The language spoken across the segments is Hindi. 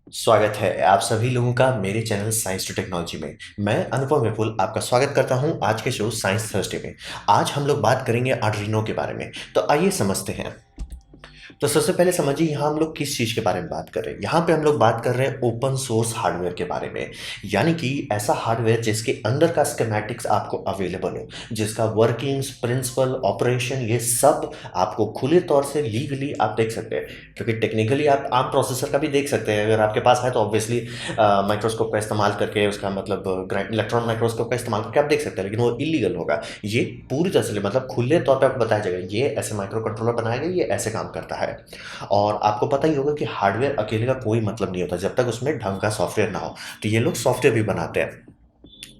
स्वागत है आप सभी लोगों का मेरे चैनल साइंस टू टेक्नोलॉजी में। मैं अनुपम विपुल आपका स्वागत करता हूं आज के शो साइंस थर्सडे में। आज हम लोग बात करेंगे आर्डिनो के बारे में। तो आइए समझते हैं। तो सबसे पहले समझिए यहाँ हम लोग किस चीज़ के बारे में बात कर रहे हैं। यहाँ पे हम लोग बात कर रहे हैं ओपन सोर्स हार्डवेयर के बारे में। यानी कि ऐसा हार्डवेयर जिसके अंदर का स्कीमेटिक्स आपको अवेलेबल हो, जिसका वर्किंग्स, प्रिंसिपल, ऑपरेशन, ये सब आपको खुले तौर से लीगली आप देख सकते हैं। क्योंकि टेक्निकली आप आम प्रोसेसर का भी देख सकते हैं, अगर आपके पास है तो ऑब्वियसली माइक्रोस्कोप का इस्तेमाल करके, उसका मतलब इलेक्ट्रॉन माइक्रोस्कोप का इस्तेमाल करके आप देख सकते हैं, लेकिन वो इलीगल होगा। ये पूरी तरह से मतलब खुले तौर पे आपको बताया जाएगा ये ऐसे माइक्रो कंट्रोलर बनाया गया, ये ऐसे काम करता है। और आपको पता ही होगा कि हार्डवेयर अकेले का कोई मतलब नहीं होता जब तक उसमें ढंग का सॉफ्टवेयर ना हो। तो ये लोग सॉफ्टवेयर भी बनाते हैं।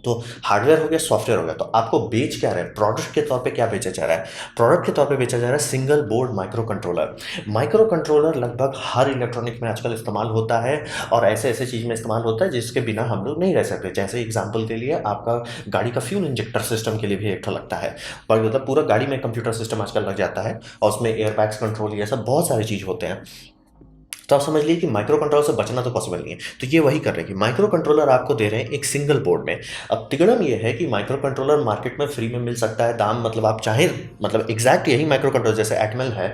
तो हार्डवेयर हो गया, सॉफ्टवेयर हो गया। तो आपको बेच क्या रहे हैं, प्रोडक्ट के तौर पे क्या बेचा जा रहा है? प्रोडक्ट के तौर पे बेचा जा रहा है single board micro controller. Micro controller लगभग हर इलेक्ट्रॉनिक में आजकल इस्तेमाल होता है, और ऐसे ऐसे चीज़ में इस्तेमाल होता है जिसके बिना हम लोग नहीं रह सकते। जैसे एग्जाम्पल के लिए आपका गाड़ी का फ्यूल इंजेक्टर सिस्टम के लिए भी एक ठो लगता है, पर मतलब पूरा गाड़ी में कंप्यूटर सिस्टम आजकल लग जाता है, और उसमें एयरबैग्स कंट्रोल, ये सब बहुत सारी चीज़ होते हैं। तो आप समझ लीजिए कि माइक्रो कंट्रोलर से बचना तो पॉसिबल नहीं है। तो ये वही कर रहे हैं कि माइक्रो कंट्रोलर आपको दे रहे हैं एक सिंगल बोर्ड में। अब तिगड़म ये है कि माइक्रो कंट्रोलर मार्केट में फ्री में मिल सकता है, दाम मतलब आप चाहें, मतलब एग्जैक्ट यही माइक्रो कंट्रोलर जैसे एटमेल है,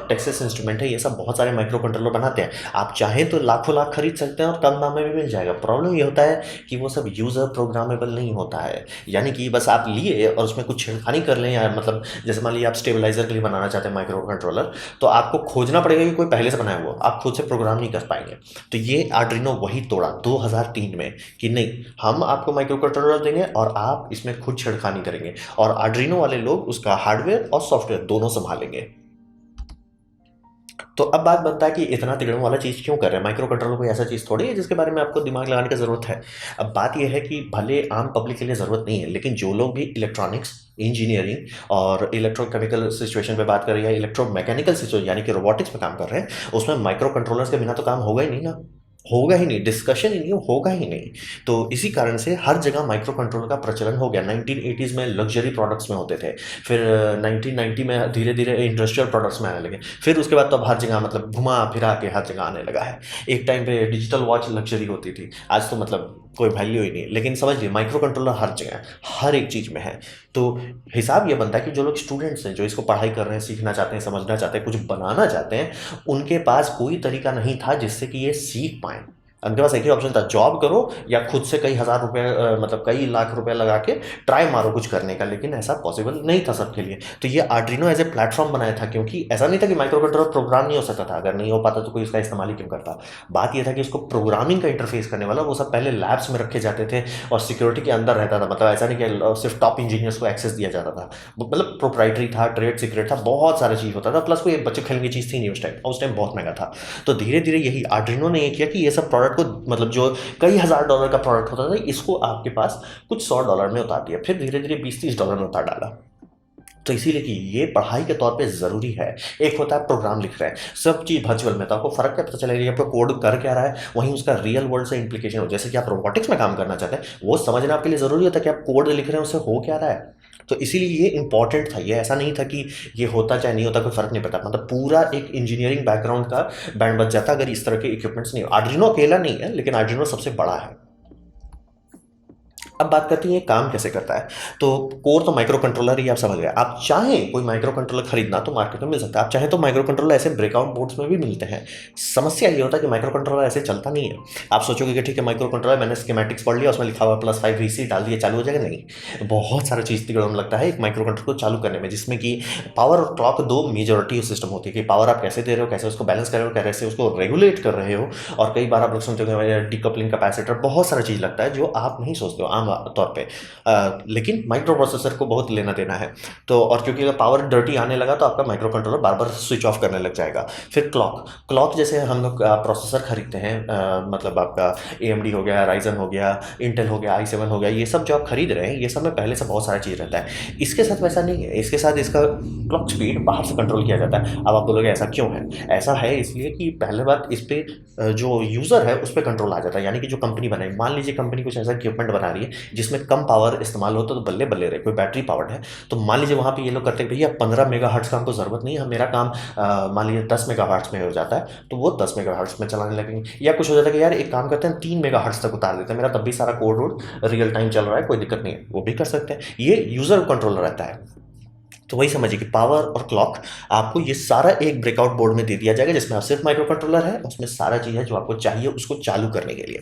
टेक्सास इंस्ट्रूमेंट है, ये सब बहुत सारे माइक्रो कंट्रोलर बनाते हैं। आप चाहें तो लाखों लाख खरीद सकते हैं और कम दाम में भी मिल जाएगा। प्रॉब्लम ये होता है कि वो सब यूज़र प्रोग्रामेबल नहीं होता है। यानी कि बस आप लिए और उसमें कुछ छेड़खानी कर लें, या मतलब जैसे मान लीजिए आप स्टेबलाइजर के लिए बनाना चाहते हैं माइक्रो कंट्रोलर, तो आपको खोजना पड़ेगा कि कोई पहले से बनाया हुआ, आप खुद से प्रोग्राम नहीं कर पाएंगे। तो ये आर्डिनो वही तोड़ा 2003 में कि नहीं, हम आपको माइक्रो कंट्रोलर देंगे और आप इसमें खुद छेड़खानी करेंगे, और आर्डिनो वाले लोग उसका हार्डवेयर और सॉफ्टवेयर दोनों संभालेंगे। तो अब बात बनता है कि इतना तिगड़ों वाला चीज़ क्यों कर रहे हैं? माइक्रो कंट्रोलर कोई ऐसा चीज़ थोड़ी है जिसके बारे में आपको दिमाग लगाने की ज़रूरत है। अब बात यह है कि भले आम पब्लिक के लिए ज़रूरत नहीं है, लेकिन जो लोग भी इलेक्ट्रॉनिक्स, इंजीनियरिंग और इलेक्ट्रोकेमिकल सिचुएशन पे बात कर रहे हैं, या इलेक्ट्रोमैकेनिकल सिचुएशन यानी कि रोबोटिक्स पे काम कर रहे हैं, उसमें माइक्रो कंट्रोलर्स के बिना तो काम होगा ही नहीं ना। होगा ही नहीं, डिस्कशन ही नहीं, होगा ही नहीं। तो इसी कारण से हर जगह माइक्रो कंट्रोलर का प्रचलन हो गया। 1980s में लग्जरी प्रोडक्ट्स में होते थे, फिर 1990 में धीरे धीरे इंडस्ट्रियल प्रोडक्ट्स में आने लगे, फिर उसके बाद तो अब हर जगह मतलब घुमा फिरा के हर जगह आने लगा है। एक टाइम पे डिजिटल वॉच लग्जरी होती थी, आज तो मतलब कोई वैल्यू ही नहीं। लेकिन समझ लीजिए माइक्रो कंट्रोलर हर जगह है, हर एक चीज़ में है। तो हिसाब ये बनता है कि जो लोग स्टूडेंट्स हैं, जो इसको पढ़ाई कर रहे हैं, सीखना चाहते हैं, समझना चाहते हैं, कुछ बनाना चाहते हैं, उनके पास कोई तरीका नहीं था जिससे कि ये सीख पाएँ। उनके पास एक ही ऑप्शन था, जॉब करो या खुद से कई हज़ार रुपये मतलब कई लाख रुपए लगा के ट्राई मारो कुछ करने का। लेकिन ऐसा पॉसिबल नहीं था सबके लिए। तो ये आर्डिनो एज ए प्लेटफॉर्म बनाया था, क्योंकि ऐसा नहीं था कि माइक्रो कंट्रोलर प्रोग्राम नहीं हो सकता था। अगर नहीं हो पाता तो कोई इसका इस्तेमाल ही क्यों करता। बात यह था कि इसको प्रोग्रामिंग का इंटरफेस करने वाला वो सब पहले लैब्स में रखे जाते थे, और सिक्योरिटी के अंदर रहता था। मतलब ऐसा नहीं कि सिर्फ टॉप इंजीनियर्स को एक्सेस दिया जाता था। मतलब प्रोप्राइटरी था, ट्रेड सीक्रेट था, बहुत सारी चीज़ होता था। प्लस कोई बच्चे खेलने की चीज़ थी नहीं उस टाइम बहुत महंगा था। तो धीरे धीरे यही आर्डिनो ने ये किया कि ये सब प्रोडक्ट को, मतलब जो कई हज़ार डॉलर का प्रोडक्ट होता था, इसको आपके पास कुछ $100 में उतार दिया, फिर धीरे धीरे $20-30 में उतार डाला। तो इसीलिए कि ये पढ़ाई के तौर पे ज़रूरी है। एक होता है प्रोग्राम लिख रहे हैं, सब चीज़ वर्चुअल में, तो आपको फ़र्क क्या पता चलेगा, आपका कोड कर क्या रहा है, वहीं उसका रियल वर्ल्ड से इंप्लीकेशन हो। जैसे कि आप रोबोटिक्स में काम करना चाहते हैं, वो समझना आपके लिए ज़रूरी होता है कि आप कोड लिख रहे हैं उससे हो क्या रहा है। तो इसीलिए ये इंपॉर्टेंट था। ये ऐसा नहीं था कि ये होता चाहे नहीं होता कोई फ़र्क नहीं पड़ता। मतलब पूरा एक इंजीनियरिंग बैकग्राउंड का बैंड बच जाता अगर इस तरह के इक्विपमेंट्स नहीं हो। आर्डिनो अकेला नहीं है, लेकिन आर्डिनो सबसे बड़ा है। अब बात करते हैं ये काम कैसे करता है। तो कोर तो माइक्रो कंट्रोलर ही आप समझ गए। आप चाहें कोई माइक्रो कंट्रोलर खरीदना तो मार्केट में मिल सकता है। आप चाहें तो माइक्रो कंट्रोलर ऐसे ब्रेकआउट बोर्ड्स में भी मिलते हैं। समस्या ये होता है कि माइक्रो कंट्रोलर ऐसे चलता नहीं है। आप सोचोगे कि ठीक है माइक्रो कंट्रोलर, मैंने स्कीमेटिक्स पढ़ लिया, उसमें लिखा हुआ +5 VC डाल दिया, चालू हो जाएगा। नहीं, बहुत सारा चीज़ तिगड़म लगता है एक माइक्रो कंट्रोलर को चालू करने में, जिसमें कि पावर और क्लॉक दो मेजॉरिटी सिस्टम होती है कि पावर आप कैसे दे रहे हो, कैसे उसको बैलेंस कर रहे हो, कैसे उसको रेगुलेट कर रहे हो। और कई बार आप लोग सुनते हो डीकपलिंग कैपेसिटर, बहुत सारा चीज़ लगता है जो आप नहीं सोचते हो आम तौर पर। लेकिन माइक्रो प्रोसेसर को बहुत लेना देना है। तो और क्योंकि अगर पावर डर्टी आने लगा तो आपका माइक्रो कंट्रोलर बार बार स्विच ऑफ करने लग जाएगा। फिर क्लॉक, क्लॉक जैसे हम लोग प्रोसेसर खरीदते हैं, मतलब आपका AMD हो गया, राइजन हो गया, इंटेल हो गया, i7 हो गया, ये सब जो आप खरीद रहे हैं, ये सब में पहले से बहुत सारा चीज़ रहता है। इसके साथ वैसा नहीं है। इसके साथ इसका क्लॉक स्पीड बाहर से कंट्रोल किया जाता है। अब आप बोलोगे ऐसा क्यों है? ऐसा है इसलिए कि पहले बात इस पे जो यूज़र है उस पर कंट्रोल आ जाता है। यानी कि जो कंपनी बनाई, मान लीजिए कंपनी कुछ ऐसा इक्विपमेंट बना रही है जिसमें कम पावर इस्तेमाल होता तो बल्ले बल्ले रहे, कोई बैटरी पावर्ड है तो मान लीजिए वहाँ पे ये लोग करते हैं भैया 15 मेगाहर्ट्ज़ का हमको ज़रूरत नहीं है, मेरा काम मान लीजिए 10 मेगाहर्ट्ज़ में हो जाता है तो वो 10 मेगाहर्ट्ज़ में चलाने लगेंगे। या कुछ हो जाता है कि यार एक काम करते हैं 3 मेगाहर्ट्ज़ तक उतार देते हैं, मेरा तब भी सारा कोड वोड रियल टाइम चल रहा है, कोई दिक्कत नहीं है, वो भी कर सकते हैं। ये यूज़र कंट्रोल रहता है। तो वही समझिए कि पावर और क्लॉक आपको ये सारा एक ब्रेकआउट बोर्ड में दे दिया जाएगा, जिसमें आप सिर्फ माइक्रो कंट्रोलर है, उसमें सारा चीज़ है जो आपको चाहिए उसको चालू करने के लिए।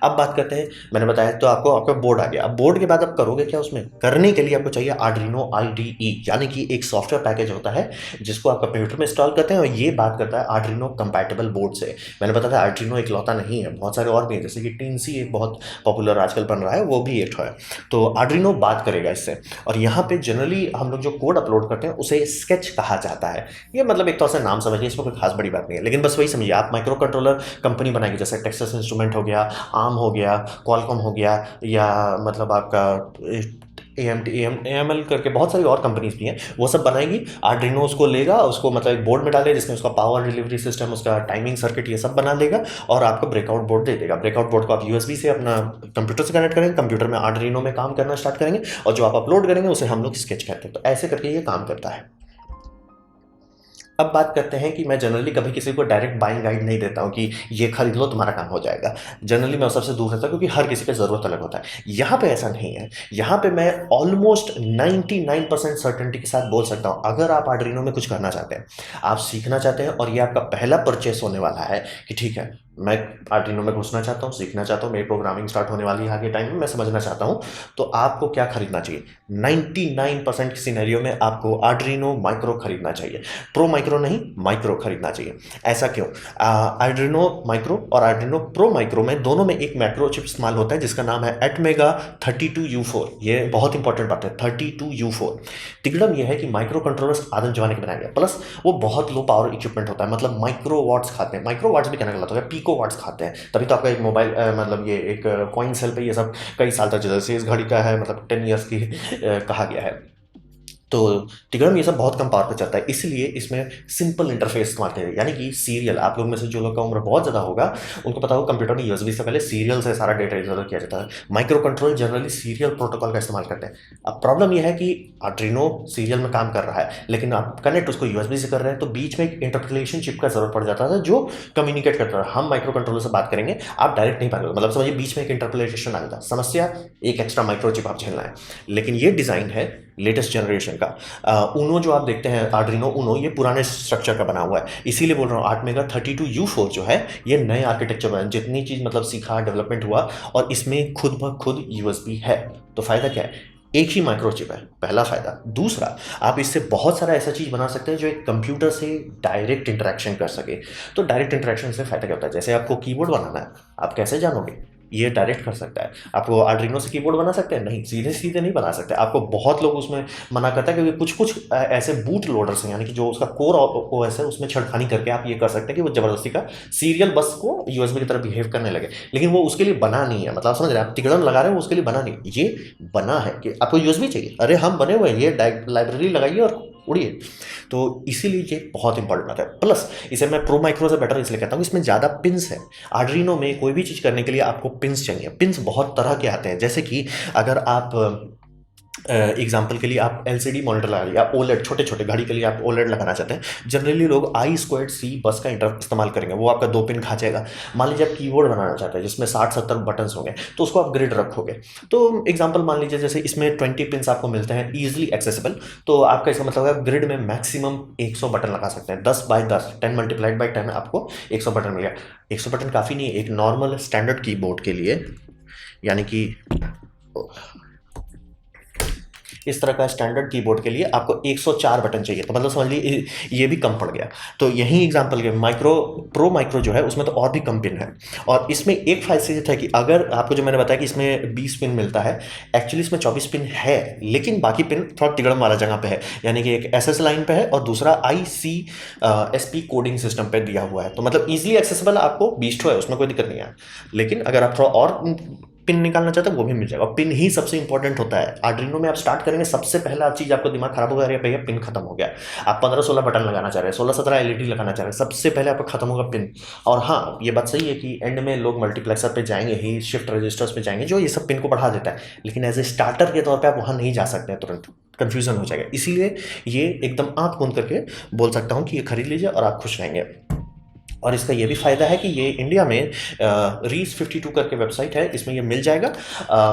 अब बात करते हैं, मैंने बताया तो आपको आपका बोर्ड आ गया। अब बोर्ड के बाद आप करोगे क्या, उसमें करने के लिए आपको चाहिए आर्डिनो IDE, यानी कि एक सॉफ्टवेयर पैकेज होता है जिसको आप कंप्यूटर में इंस्टॉल करते हैं और ये बात करता है आर्डिनो कंपैटिबल बोर्ड से। मैंने बताया आर्डिनो इकलौता नहीं है, बहुत सारे और भी हैं, जैसे कि टिंसी एक बहुत पॉपुलर आजकल बन रहा है, वो भी एक है। तो आर्डिनो बात करेगा इससे। और यहाँ पे जनरली हम लोग जो कोड अपलोड करते हैं उसे स्केच कहा जाता है। ये मतलब एक तरह से नाम समझिए, इसमें कोई खास बड़ी बात नहीं है, लेकिन बस वही समझिए आप माइक्रो कंट्रोलर कंपनी बनाएगी, जैसे टेक्सास इंस्ट्रूमेंट हो गया, आर्म हो गया, क्वालकॉम हो गया, या मतलब आपका AML करके बहुत सारी और कंपनीज भी हैं, वो सब बनाएगी। आर्डिनो उसको लेगा, उसको मतलब एक बोर्ड में डालेगा जिसमें उसका पावर डिलीवरी सिस्टम, उसका टाइमिंग सर्किट, ये सब बना देगा और आपको ब्रेकआउट बोर्ड दे देगा। ब्रेकआउट बोर्ड को आप USB से अपना कंप्यूटर से कनेक्ट करेंगे, कंप्यूटर में आर्डिनो में काम करना स्टार्ट करेंगे और जो आप अपलोड करेंगे उसे हम लोग स्केच कहते हैं। तो ऐसे करके ये काम करता है। अब बात करते हैं कि मैं जनरली कभी किसी को डायरेक्ट बाइंग गाइड नहीं देता हूँ कि ये खरीद लो तुम्हारा काम हो जाएगा। जनरली मैं उस सबसे दूर रहता हूँ क्योंकि हर किसी का ज़रूरत अलग होता है। यहाँ पे ऐसा नहीं है, यहाँ पे मैं ऑलमोस्ट 99% सर्टेनिटी के साथ बोल सकता हूँ, अगर आप आर्डिनो में कुछ करना चाहते हैं, आप सीखना चाहते हैं और ये आपका पहला परचेस होने वाला है कि ठीक है मैं आर्डिनो में घुसना चाहता हूँ, सीखना चाहता हूँ, मेरी प्रोग्रामिंग स्टार्ट होने वाली है आगे टाइम में, मैं समझना चाहता हूँ, तो आपको क्या खरीदना चाहिए? 99% के सिनेरियो में आपको आर्डिनो माइक्रो खरीदना चाहिए, प्रो माइक्रो नहीं, माइक्रो खरीदना चाहिए। ऐसा क्यों? आर्डिनो माइक्रो और आर्डिनो प्रो माइक्रो में दोनों में एक मैक्रो चिप इस्तेमाल होता है जिसका नाम है एटमेगा 32U4। ये बहुत इंपॉर्टेंट बात है, 32U4। तिगड़म यह है कि माइक्रो कंट्रोलर्स आदम जमाने के बनाए गए, प्लस वो बहुत लो पावर इक्विपमेंट होता है, मतलब माइक्रो वाट्स खाते हैं। माइक्रो वाट्स भी कहने का गलत है, पिको वाट्स खाते हैं, तभी तो आपका एक मोबाइल मतलब ये एक कॉइन सेल पे ये सब कई साल तक, जैसे इस घड़ी का है मतलब 10 ईयर्स की कहा गया है। तो टिग्रम ये सब बहुत कम पावर पे चलता है, इसलिए इसमें सिंपल इंटरफेस इस्तेमाल करते हैं, यानी कि सीरियल। आप लोग में से जो लोग का उम्र बहुत ज़्यादा होगा उनको पता होगा कंप्यूटर में यूएसबी से पहले सीरियल से सारा डेटा इधर किया जाता है। Micro control generally serial protocol का इस्तेमाल करते हैं। अब प्रॉब्लम यह है कि आर्डिनो सीरियल में काम कर रहा है लेकिन आप कनेक्ट उसको यूएसबी से कर रहे हैं, तो बीच में एक इंटरप्रिलेशन चिप का जरूरत पड़ जाता था जो कम्युनिकेट करता है। हम माइक्रो कंट्रोलर से बात करेंगे, आप डायरेक्ट नहीं पाएंगे, मतलब समझिए बीच में एक इंटरप्रिलेशन आ जाता है, समस्या एक एक्स्ट्रा माइक्रो चिप आप झेलना है। लेकिन ये डिज़ाइन है लेटेस्ट जनरेशन का। ऊनो जो आप देखते हैं, आर्डिनो ऊनो, ये पुराने स्ट्रक्चर का बना हुआ है, इसीलिए बोल रहा हूँ 8मेगा 32U4 जो है ये नए आर्किटेक्चर बना, जितनी चीज़ मतलब सीखा डेवलपमेंट हुआ, और इसमें खुद ब खुद यूएसबी है। तो फ़ायदा क्या है? एक ही माइक्रोचिप है, पहला फ़ायदा। दूसरा, आप इससे बहुत सारा ऐसा चीज़ बना सकते हैं जो एक कंप्यूटर से डायरेक्ट इंटरेक्शन कर सके। तो डायरेक्ट इंटरेक्शन से फ़ायदा क्या होता है? जैसे आपको कीबोर्ड बनाना है, आप कैसे जानोगे? ये डायरेक्ट कर सकता है। आपको आर्डिनो से कीबोर्ड बना सकते हैं? नहीं, सीधे सीधे नहीं बना सकते। आपको बहुत लोग उसमें मना करता है क्योंकि कुछ कुछ ऐसे बूट लोडर्स हैं, यानी कि जो उसका कोर ओएस है उसमें छेड़खानी करके आप ये कर सकते हैं कि वो ज़बरदस्ती का सीरियल बस को यूएसबी की तरह बिहेव करने लगे, लेकिन वो उसके लिए बना नहीं है। मतलब आप समझ रहे हैं, आप तिकड़म लगा रहे हैं, वो उसके लिए बना नहीं, ये बना है कि आपको यूएसबी चाहिए, अरे हम बने हुए हैं, ये लाइब्रेरी लगाइए और उड़िए। तो इसीलिए ये बहुत इंपॉर्टेंट बात है। प्लस इसे मैं प्रो माइक्रो से बेटर इसलिए कहता हूँ, इसमें ज़्यादा पिंस है। आर्डिनो में कोई भी चीज़ करने के लिए आपको पिंस चाहिए। पिंस बहुत तरह के आते हैं, जैसे कि अगर आप एग्जाम्पल के लिए आप LCD मॉनिटर लगा लिया, ओलेड छोटे छोटे घड़ी के लिए आप ओलेड लगाना चाहते हैं, जनरली लोग I2C बस का इस्तेमाल करेंगे, वो आपका 2 पिन खाचेगा। मान लीजिए आप कीबोर्ड बनाना चाहते हैं जिसमें 60-70 बटन्स होंगे, तो उसको आप ग्रिड रखोगे। तो एग्जाम्पल मान लीजिए जैसे इसमें 20 पिन्स आपको मिलते हैं ईजिली एक्सेसिबल, तो आपका इसका मतलब है ग्रिड में मैक्सिमम 100 बटन लगा सकते हैं। 10x10, 10 × 10 आपको 100 बटन मिलेगा। 100 बटन काफ़ी नहीं है एक नॉर्मल स्टैंडर्ड कीबोर्ड के लिए, यानी कि इस तरह का स्टैंडर्ड कीबोर्ड के लिए आपको 104 बटन चाहिए, तो मतलब समझ लीजिए ये भी कम पड़ गया। तो यही एग्जांपल के प्रो माइक्रो जो है उसमें तो और भी कम पिन है। और इसमें एक खासियत है कि अगर आपको जो मैंने बताया कि इसमें 20 पिन मिलता है, एक्चुअली इसमें 24 पिन है, लेकिन बाकी पिन थोड़ा तिगड़म वाला जगह पे है, यानी कि एक SS लाइन पे है और दूसरा ICSP कोडिंग सिस्टम पे दिया हुआ है। तो मतलब ईजिली एक्सेसिबल आपको 20 है, उसमें कोई दिक्कत नहीं है। लेकिन अगर आप थोड़ा और पिन निकालना चाहते हैं वो भी मिल जाएगा। पिन ही सबसे इंपॉर्टेंट होता है आर्डिनो में। आप स्टार्ट करेंगे सबसे पहला चीज आपको दिमाग खराब होगा, अरे भैया पिन खत्म हो गया। आप 15-16 बटन लगाना चाह रहे हैं, 16-17 एलईडी लगाना चाह रहे हैं, सबसे पहले आपका खत्म होगा पिन। और हाँ, ये बात सही है कि एंड में लोग मल्टीप्लेक्सर पे जाएंगे ही, शिफ्ट रजिस्टर्स पे जाएंगे जो ये सब पिन को बढ़ा देता है, लेकिन एज ए स्टार्टर के तौर पर आप वहां नहीं जा सकते हैं तुरंत, कंफ्यूजन हो जाएगा। इसीलिए ये एकदम आंख मूंद करके बोल सकता हूँ कि ये खरीद लीजिए और आप खुश रहेंगे। और इसका ये भी फ़ायदा है कि ये इंडिया में रीस 52 करके वेबसाइट है, इसमें ये मिल जाएगा।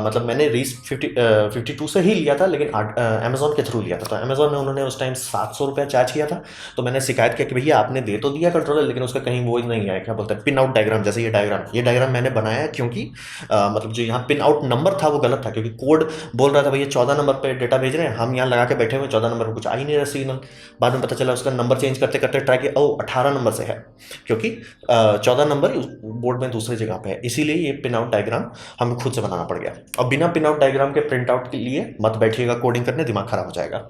मतलब मैंने रीस 52 से ही लिया था, लेकिन अमेज़ॉन के थ्रू लिया था। तो अमेज़ॉन में उन्होंने उस टाइम 700 रुपया चार्ज किया था। तो मैंने शिकायत किया कि भैया आपने दे तो दिया कंट्रोलर, लेकिन उसका कहीं वो ही नहीं आया, क्या बोलते हैं, पिन आउट डायग्राम। जैसे ये डायग्राम मैंने बनाया क्योंकि मतलब जो यहाँ पिन आउट नंबर था वो गलत था, क्योंकि कोड बोल रहा था भैया 14 नंबर पर डेटा भेज रहे हैं, हम यहाँ लगा के बैठे हुए 14 नंबर पर कुछ आ ही नहीं रहा सिग्नल। बाद में पता चला उसका नंबर चेंज करते करते ट्राई किया, 18 नंबर से है, क्योंकि 14 नंबर बोर्ड में दूसरी जगह पे है। इसीलिए ये पिन आउट डायग्राम हमें खुद से बनाना पड़ गया। और बिना पिन आउट डायग्राम के प्रिंट आउट के लिए मत बैठिएगा कोडिंग करने, दिमाग खराब हो जाएगा।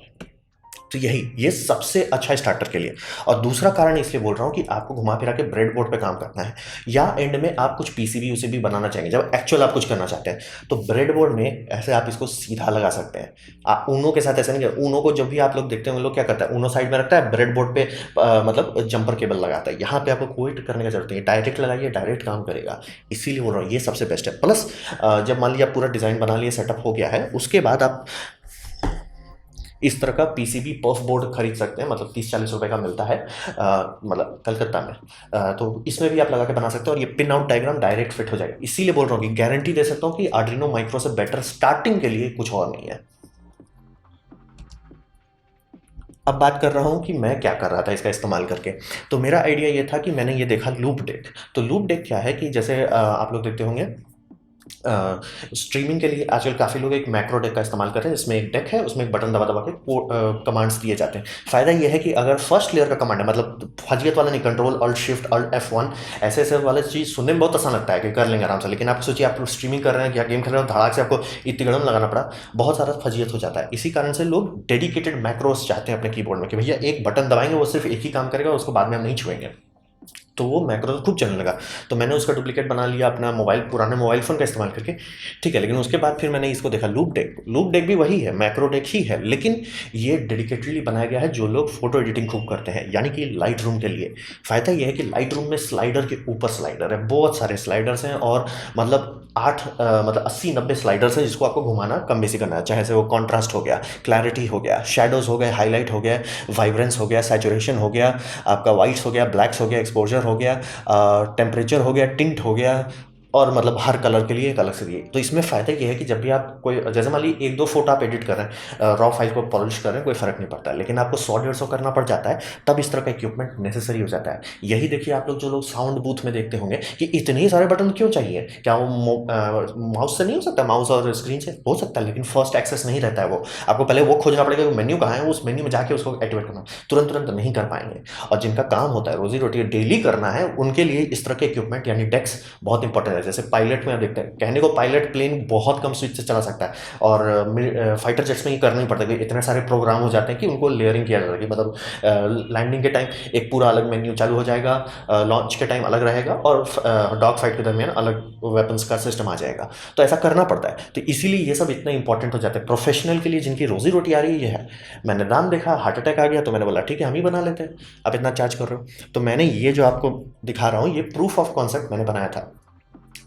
तो ये सबसे अच्छा स्टार्टर के लिए। और दूसरा कारण इसलिए बोल रहा हूँ कि आपको घुमा फिरा के ब्रेड बोर्ड पे काम करना है, या एंड में आप कुछ पीसीबी उसीबी बनाना चाहेंगे, जब एक्चुअल आप कुछ करना चाहते हैं, तो ब्रेड बोर्ड में ऐसे आप इसको सीधा लगा सकते हैं। आप ऊनो के साथ ऐसा नहीं है। ऊनो को जब भी आप लोग देखते हैं, लोग क्या करता है, ऊनो साइड में रखता है, ब्रेड बोर्ड पे मतलब जंपर केबल लगाता है। यहाँ पे आपको कोई करने का जरूरत नहीं है, डायरेक्ट लगाइए, डायरेक्ट काम करेगा। इसीलिए बोल रहा हूँ ये सबसे बेस्ट है। प्लस जब मान लिया पूरा डिज़ाइन बना लिया, सेटअप हो गया है, उसके बाद आप इस तरह का पीसीबी पफ बोर्ड खरीद सकते हैं, मतलब 30-40 रुपए का मिलता है, मतलब कलकत्ता में। तो इसमें भी आप लगा के बना सकते हैं और ये pin out diagram direct fit हो जाएगा। इसीलिए बोल रहा हूँ कि गारंटी दे सकता हूँ कि आर्डिनो माइक्रो से बेटर स्टार्टिंग के लिए कुछ और नहीं है। अब बात कर रहा हूँ कि मैं क्या कर रहा था इसका इस्तेमाल करके। तो मेरा आइडिया ये था कि मैंने ये देखा लूप डेक। तो लूप डेक क्या है कि जैसे आप लोग देखते होंगे स्ट्रीमिंग के लिए आजकल काफ़ी लोग एक मैक्रो डेक का इस्तेमाल कर रहे हैं, जिसमें एक डेक है, उसमें एक बटन दबा दबा के कमांड्स दिए जाते हैं। फ़ायदा ये है कि अगर फर्स्ट लेयर का कमांड है, मतलब फजियत वाला नहीं, control alt shift alt F1 ऐसे ऐसे वाले चीज़ सुनने में बहुत आसान लगता है कि कर लेंगे आराम से, लेकिन आप सोचिए आप स्ट्रीमिंग कर रहे हैं या गेम खेल रहे हो, धड़ाक से आपको इतनी गड़म लगाना पड़ा, बहुत सारा फजियत हो जाता है। इसी कारण से लोग डेडिकेटेड मैक्रोस चाहते हैं अपने कीबोर्ड में कि भैया एक बटन दबाएंगे वो सिर्फ एक ही काम करेगा, उसको बाद में हम नहीं छुएंगे। तो वो मैक्रो खूब चलने लगा। तो मैंने उसका डुप्लीकेट बना लिया अपना पुराने मोबाइल फ़ोन का इस्तेमाल करके, ठीक है। लेकिन उसके बाद फिर मैंने इसको देखा लूप डेक भी वही है, मैक्रो डेक ही है, लेकिन ये डेडिकेटली बनाया गया है जो लोग फोटो एडिटिंग खूब करते हैं, यानी कि लाइट रूम के लिए। फ़ायदा ये है कि लाइट रूम में स्लाइडर के ऊपर स्लाइडर है, बहुत सारे स्लाइडर्स हैं, और मतलब 80-90 स्लाइडर्स हैं जिसको आपको घुमाना कम बेसी करना है, चाहे से वो कॉन्ट्रास्ट हो गया, क्लैरिटी हो गया, शेडोज़ हो गए, हाईलाइट हो गया, वाइब्रेंस हो गया, सैचुरेशन हो गया, आपका वाइट्स हो गया, ब्लैक्स हो गया, एक्सपोजर हो गया, टेम्परेचर हो गया, टिंट हो गया, और मतलब हर कलर के लिए एक अलग से दिए। तो इसमें फ़ायदा ये है कि जब भी आप कोई, जैसे मान लीजिए 1-2 फोटो आप एडिट कर रहे हैं, रॉ फाइल को पॉलिश कर रहे हैं, कोई फ़र्क नहीं पड़ता है, लेकिन आपको 100-150 करना पड़ जाता है, तब इस तरह का इक्विपमेंट नेसेसरी हो जाता है। यही देखिए आप लोग जो लोग साउंड बूथ में देखते होंगे कि इतने सारे बटन क्यों चाहिए, क्या वो माउस से नहीं हो सकता, माउस और स्क्रीन से हो सकता है, लेकिन फर्स्ट एक्सेस नहीं रहता है वो, आपको पहले वो खोजना पड़ेगा कि मेन्यू कहाँ है, उस मेन्यू में जाके उसको एक्टिवेट करना, तुरंत नहीं कर पाएंगे। और जिनका काम होता है रोजी रोटी डेली करना है, उनके लिए इस तरह के इक्विपमेंट यानी डेक्स बहुत इंपॉर्टेंट है। जैसे पायलट में देखते हैं, कहने को पायलट प्लेन बहुत कम स्विच से चला सकता है, और फाइटर जेट्स में ये करना ही पड़ता है, इतने सारे प्रोग्राम हो जाते हैं कि उनको लेयरिंग किया जाता है कि मतलब लैंडिंग के टाइम एक पूरा अलग मेन्यू चालू हो जाएगा, लॉन्च के टाइम अलग रहेगा, और डॉग फाइट के दरमियान अलग वेपन्स का सिस्टम आ जाएगा। तो ऐसा करना पड़ता है। तो इसीलिए ये सब इतना इंपॉर्टेंट हो जाता है प्रोफेशनल के लिए, जिनकी रोजी रोटी आ रही है। ये है, मैंने दाम देखा, हार्ट अटैक आ गया, तो मैंने बोला ठीक है हम ही बना लेते हैं, आप इतना चार्ज कर रहे हो। तो मैंने ये जो आपको दिखा रहा हूँ, ये प्रूफ ऑफ कॉन्सेप्ट मैंने बनाया था।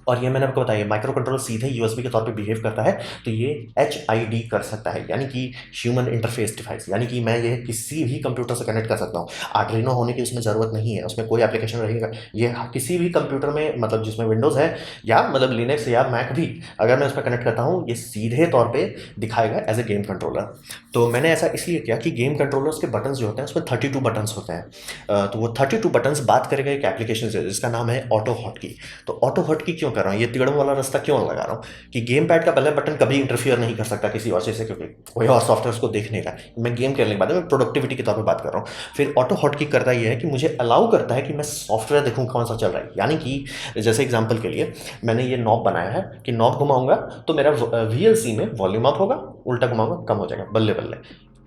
और ये मैंने आपको बताया, माइक्रो कंट्रोलर सीधे यूएसबी के तौर पे बिहेव करता है, तो ये HID कर सकता है, यानी कि ह्यूमन इंटरफेस डिवाइस, यानी कि मैं ये किसी भी कंप्यूटर से कनेक्ट कर सकता हूँ। आर्डिनो होने की उसमें ज़रूरत नहीं है, उसमें कोई एप्लीकेशन रहेगा, ये किसी भी कंप्यूटर में, मतलब जिसमें विंडोज़ है या मतलब लिनक्स या मैक भी, अगर मैं उसमें कनेक्ट करता हूँ, ये सीधे तौर पर दिखाएगा एज ए गेम कंट्रोलर। तो मैंने ऐसा इसलिए किया कि गेम कंट्रोलर्स के बटन्स जो होते हैं उसमें 32 बटन्स होते हैं। तो वो 32 बटन्स बात करेगा एक एप्लीकेशन से जिसका नाम है ऑटो हॉटकी। तो ऑटो हॉटकी क्यों कर रहा हूँ, ये तिगड़म वाला रास्ता क्यों लगा रहा हूँ कि गेम पैड का पहले बटन कभी इंटरफियर नहीं कर सकता किसी और चीज़ से, क्योंकि कोई और सॉफ्टवेयर उसको देख नहीं रहा है। मैं गेम खेलने के बाद मैं प्रोडक्टिविटी के तौर पर बात कर रहा हूँ। फिर ऑटो हॉटकी करता ये है कि मुझे अलाउ करता है कि मैं सॉफ्टवेयर देखूँ कौन सा चल रहा है, यानी कि जैसे एग्जाम्पल के लिए मैंने ये नॉब बनाया है कि नॉब घुमाऊंगा तो मेरा VLC में वॉल्यूम अप होगा, उल्टा घुमाऊंगा कम हो जाएगा, बल्ले बल्ले।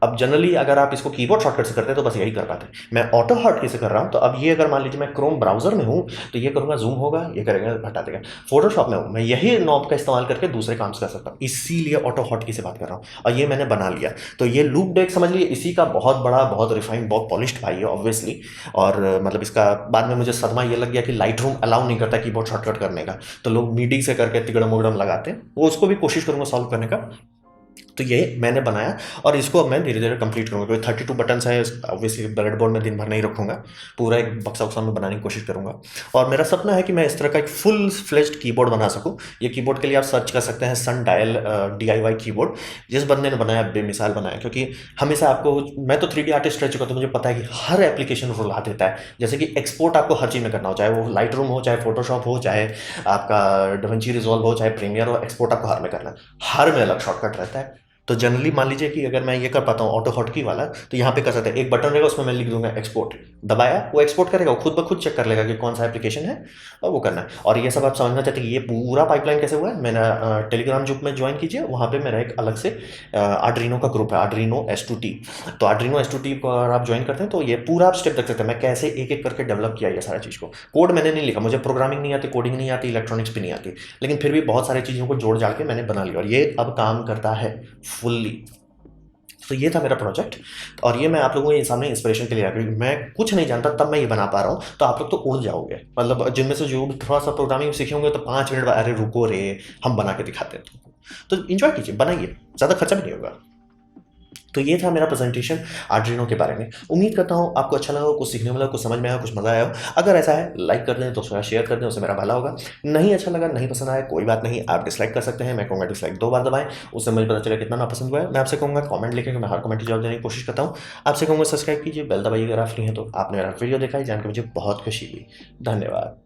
अब जनरली अगर आप इसको कीबोर्ड शॉर्टकट से करते हैं तो बस यही कर पाते हैं। मैं ऑटो हॉटकी से कर रहा हूँ, तो अब ये अगर मान लीजिए मैं क्रोम ब्राउजर में हूँ तो ये करूँगा जूम होगा, ये करेगा हटा देगा। फोटोशॉप में हूँ, मैं यही नॉब का इस्तेमाल करके दूसरे काम से कर सकता हूँ, इसीलिए ऑटो हॉटकी से बात कर रहा हूँ। और ये मैंने बना लिया, तो ये लूप डेक समझ लीजिए इसी का बहुत बड़ा, बहुत रिफाइंड, बहुत पॉलिश्ड भाई है ऑब्वियसली। और मतलब इसका बाद में मुझे सदमा ये लग गया कि लाइट रूम अलाउ नहीं करता कीबोर्ड शॉर्टकट करने का, तो लोग मीटिंग से करके तिगड़म उगड़म लगाते हैं, वो उसको भी कोशिश करूँगा सॉल्व करने का। तो ये मैंने बनाया और इसको अब मैं धीरे धीरे कंप्लीट करूँगा, क्योंकि 32 बटन्स है, ऑब्वियसली ब्रेडबोर्ड में दिन भर नहीं रखूँगा, पूरा एक बक्सा उक्सा में बनाने की कोशिश करूँगा। और मेरा सपना है कि मैं इस तरह का एक फुल फ्लेज्ड कीबोर्ड बना सकूँ। ये कीबोर्ड के लिए आप सर्च कर सकते हैं सन डायल DIY कीबोर्ड। जिस बंदे ने बनाया बेमिसाल बनाया, क्योंकि हमेशा आपको, मैं तो 3D आर्टिस्ट रह चुका, तो मुझे पता है कि हर एप्लीकेशन रुला देता है। जैसे कि एक्सपोर्ट आपको हर चीज़ में करना हो, चाहे वो लाइट रूम हो, चाहे फोटोशॉप हो, चाहे आपका डविंची रिजॉल्व हो, चाहे प्रीमियर हो, एक्सपोर्ट आपको हर में करना है, हर में अलग शॉर्टकट रहता है। तो जनरली मान लीजिए कि अगर मैं ये कर पाता हूँ ऑटो हॉटकी वाला, तो यहाँ पे कर सकते हैं, एक बटन रहेगा उसमें मैं लिख दूंगा एक्सपोर्ट, दबाया वो एक्सपोर्ट करेगा, वो खुद ब खुद चेक कर लेगा कि कौन सा एप्लीकेशन है और वो करना है। और ये सब आप समझना चाहते हैं कि ये पूरा पाइपलाइन कैसे हुआ है, मैंने टेलीग्राम ग्रुप में ज्वाइन कीजिए, वहाँ पे मेरा एक अलग से आर्डरिनो का ग्रुप है, आर्डरिनो S2T। तो आर्डरिनो S2T को अगर आप ज्वाइन करते हैं तो ये पूरा आप स्टेप देख सकते हैं, मैं कैसे एक एक करके डेवलप किया ये सारा चीज़ को। कोड मैंने नहीं लिखा, मुझे प्रोग्रामिंग नहीं आती, कोडिंग नहीं आती, इलेक्ट्रॉनिक्स भी नहीं आती, लेकिन फिर भी बहुत सारी चीज़ों को जोड़ जाड़ के मैंने बना लिया और ये अब काम करता है फुल्ली। तो ये था मेरा प्रोजेक्ट, और ये मैं आप लोगों के सामने इंस्पिरेशन के लिए आया, क्योंकि मैं कुछ नहीं जानता तब मैं ये बना पा रहा हूँ, तो आप लोग तो उड़ जाओगे। मतलब जिनमें से जो भी थोड़ा सा प्रोग्रामिंग सीखे होंगे तो 5 मिनट बाद अरे रुको रे, हम बना के दिखाते हैं तुमको। तो इंजॉय कीजिए, बनाइए, ज़्यादा खर्चा भी नहीं होगा। तो ये था मेरा प्रेजेंटेशन आर्डिनो के बारे में। उम्मीद करता हूँ आपको अच्छा लगा हो, कुछ सीखने मिला, कुछ समझ में आया, कुछ मज़ा आया हो। अगर ऐसा है लाइक कर दें, तो उसका शेयर कर दें, उससे मेरा भला होगा। नहीं अच्छा लगा, नहीं पसंद आया, कोई बात नहीं, आप डिसलाइक कर सकते हैं, मैं कहूँगा डिसलाइक 2 बार दबाएं, उससे मुझे पता चलेगा कितना ना पसंद हुआ है। मैं आपसे कहूँगा कमेंट लिखें, मैं हर कमेंट की जवाब देने की कोशिश करता हूँ। आपसे कहूँगा सब्सक्राइब कीजिए, बेल दबाइए अगर आप फ्री हैं तो। आपने मेरा वीडियो देखा है, जान के मुझे बहुत खुशी हुई। धन्यवाद।